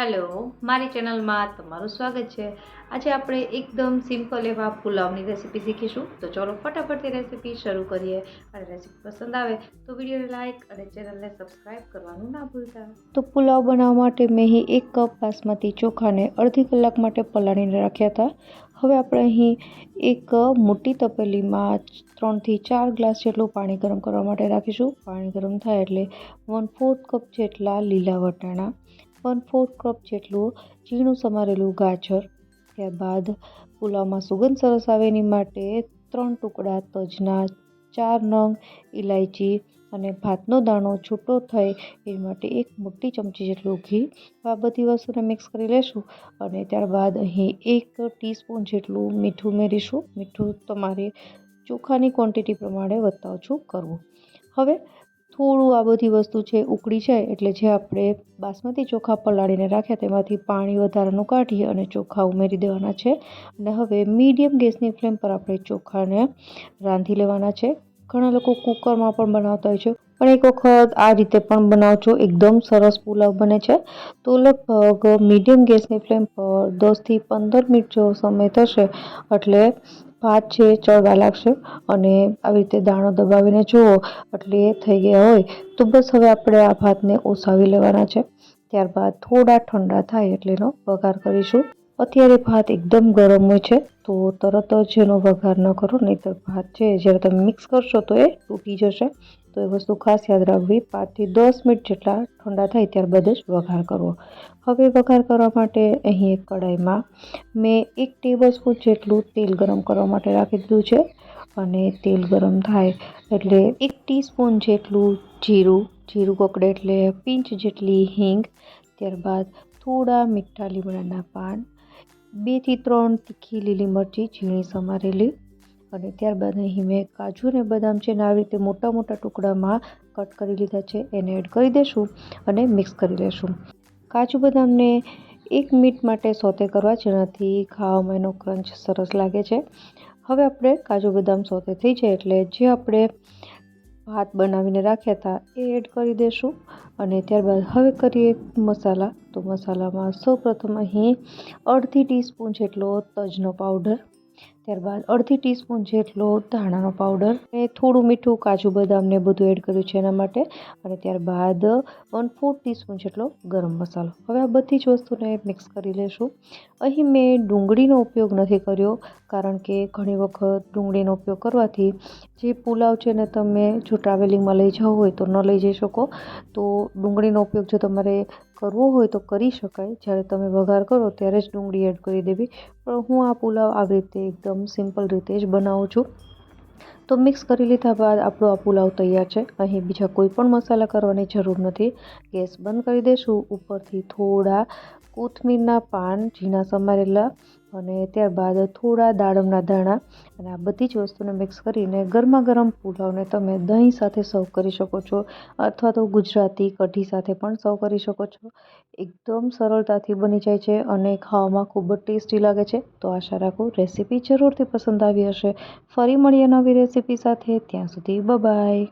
Hello, મારી ચેનલમાં તમારું સ્વાગત છે। આજે આપણે એકદમ સિમ્પલ એવા પુલાવની રેસીપી શીખીશું। તો ચલો ફટાફટથી રેસીપી શરૂ કરીએ। અને રેસીપી પસંદ આવે તો વિડીયોને લાઇક અને ચેનલને સબસ્ક્રાઇબ કરવાનું ના ભૂલતા। તો પુલાવ બનાવવા માટે મેં અહીં 1 કપ બાસમતી ચોખાને અડધી કલાક માટે પલાળીને રાખ્યા હતા। હવે આપણે અહીં એક મોટી તપેલીમાં 3 થી 4 ગ્લાસ જેટલું પાણી ગરમ કરવા માટે રાખીશું। પાણી ગરમ થાય એટલે 1/4 કપ જેટલા લીલા વટાણા, 1/4 કપ જેટલું ઝીણું સમારેલું ગાજર, ત્યારબાદ પુલાવમાં સુગંધ સરસ આવે એની માટે 3 ટુકડા તજના, 4 નંગ ઇલાયચી અને ભાતનો દાણો છૂટો થાય એ માટે 1 મોટી ચમચી જેટલું ઘી। આ બધી વસ્તુને મિક્સ કરી લેશું અને ત્યારબાદ અહીં 1 ટીસ્પૂન જેટલું મીઠું ઉમેરીશું। મીઠું તમારે ચોખાની ક્વોન્ટિટી પ્રમાણે વધતા ઓછું કરવું। હવે થોડું આ બધી વસ્તુ છે ઉકળી જાય એટલે જે આપણે બાસમતી ચોખા પલાળીને રાખ્યા તેમાંથી પાણી વધારાનું કાઢી અને ચોખા ઉમેરી દેવાના છે। અને હવે મીડિયમ ગેસની ફ્લેમ પર આપણે ચોખાને રાંધી લેવાના છે। ઘણા લોકો કુકરમાં પણ બનાવતા હોય છે, પણ એક વખત આ રીતે પણ બનાવજો, એકદમ સરસ પુલાવ બને છે। તો લગભગ મીડિયમ ગેસની ફ્લેમ પર 10 થી 15 મિનિટ જેવો સમય થશે એટલે ભાત છે ચડવા લાગશે અને આવી રીતે દાણો દબાવીને જુઓ એટલે થઈ ગયા હોય તો બસ હવે આપણે આ ભાતને ઓસાવી લેવાના છે। ત્યારબાદ થોડા ઠંડા થાય એટલે એનો વઘાર કરીશું। અત્યારે ભાત એકદમ ગરમ હોય છે તો તરત જ એનો વઘાર ન કરો, નહીંતર ભાત છે જ્યારે તમે મિક્સ કરશો તો એ તૂટી જશે। તો એ વસ્તુ ખાસ યાદ રાખવી। 5 થી 10 મિનિટ જેટલા ઠંડા થાય ત્યારબાદ જ વઘાર કરવો। હવે વઘાર કરવા માટે અહીં એક કઢાઈમાં મેં 1 ટેબલસ્પૂન જેટલું તેલ ગરમ કરવા માટે રાખી દીધું છે અને તેલ ગરમ થાય એટલે 1 ટીસ્પૂન જેટલું જીરું કકડે એટલે પિંચ જેટલી હિંગ, ત્યારબાદ થોડા મીઠા લીમડાના પાન, 2 થી 3 તીખી લીલી મરચી ઝીણી સમારેલી અને ત્યારબાદ અહીં મેં કાજુ અને બદામ છે આવી રીતે મોટા મોટા ટુકડામાં કટ કરી લીધા છે, એને એડ કરી દઈશું અને મિક્સ કરી લેશું। કાજુ બદામને 1 મિનિટ માટે સોતે કરવા જેનાથી ખાવામાં એનો ક્રંચ સરસ લાગે છે। હવે આપણે કાજુ બદામ સોતે થઈ જાય એટલે જે આપણે ભાત બનાવીને રાખ્યા હતા એ એડ કરી દઈશું અને ત્યારબાદ હવે કરીએ મસાલા। તો મસાલામાં સૌપ્રથમ અહીં અડધી ટીસ્પૂન જેટલો તજનો પાવડર, ત્યારબાદ અડધી ટીસ્પૂન જેટલો ધાણાનો પાવડર અને થોડું મીઠું, કાજુ બદામને બધું એડ કર્યું છે એના માટે અને ત્યારબાદ 1/4 ટીસ્પૂન જેટલો ગરમ મસાલો। હવે આ બધી જ વસ્તુને મિક્સ કરી લેશું। અહીં મેં ડુંગળીનો ઉપયોગ નથી કર્યો કારણ કે ઘણી વખત ડુંગળીનો ઉપયોગ કરવાથી જે પુલાવ છે ને તમે જો ટ્રાવેલિંગમાં લઈ જવું હોય તો ન લઈ જઈ શકો। તો ડુંગળીનો ઉપયોગ જો તમારે કરવો હોય તો કરી શકાય, જ્યારે તમે વઘાર કરો ત્યારે જ ડુંગળી એડ કરી દેવી, પણ હું આ પુલાવ આવી રીતે એકદમ સિમ્પલ રીતે જ બનાવું છું। તો મિક્સ કરી લીધા બાદ આપણો આ પુલાવ તૈયાર છે। અહીં બીજા કોઈ પણ મસાલા કરવાની જરૂર નથી। ગેસ બંધ કરી દઈશું। ઉપરથી થોડા કોથમીરના પાન ઝીણા સમારેલા અને ત્યારબાદ થોડા દાડમના દાણા અને આ બધી જ વસ્તુને મિક્સ કરીને ગરમા ગરમ પુલાવને તમે દહીં સાથે સર્વ કરી શકો છો અથવા તો ગુજરાતી કઢી સાથે પણ સર્વ કરી શકો છો। એકદમ સરળતાથી બની જાય છે અને ખાવામાં ખૂબ જ ટેસ્ટી લાગે છે। તો આશા રાખું રેસીપી જરૂરથી પસંદ આવી હશે। ફરી મળીએ નવી રેસીપી સાથે, ત્યાં સુધી બાય બાય।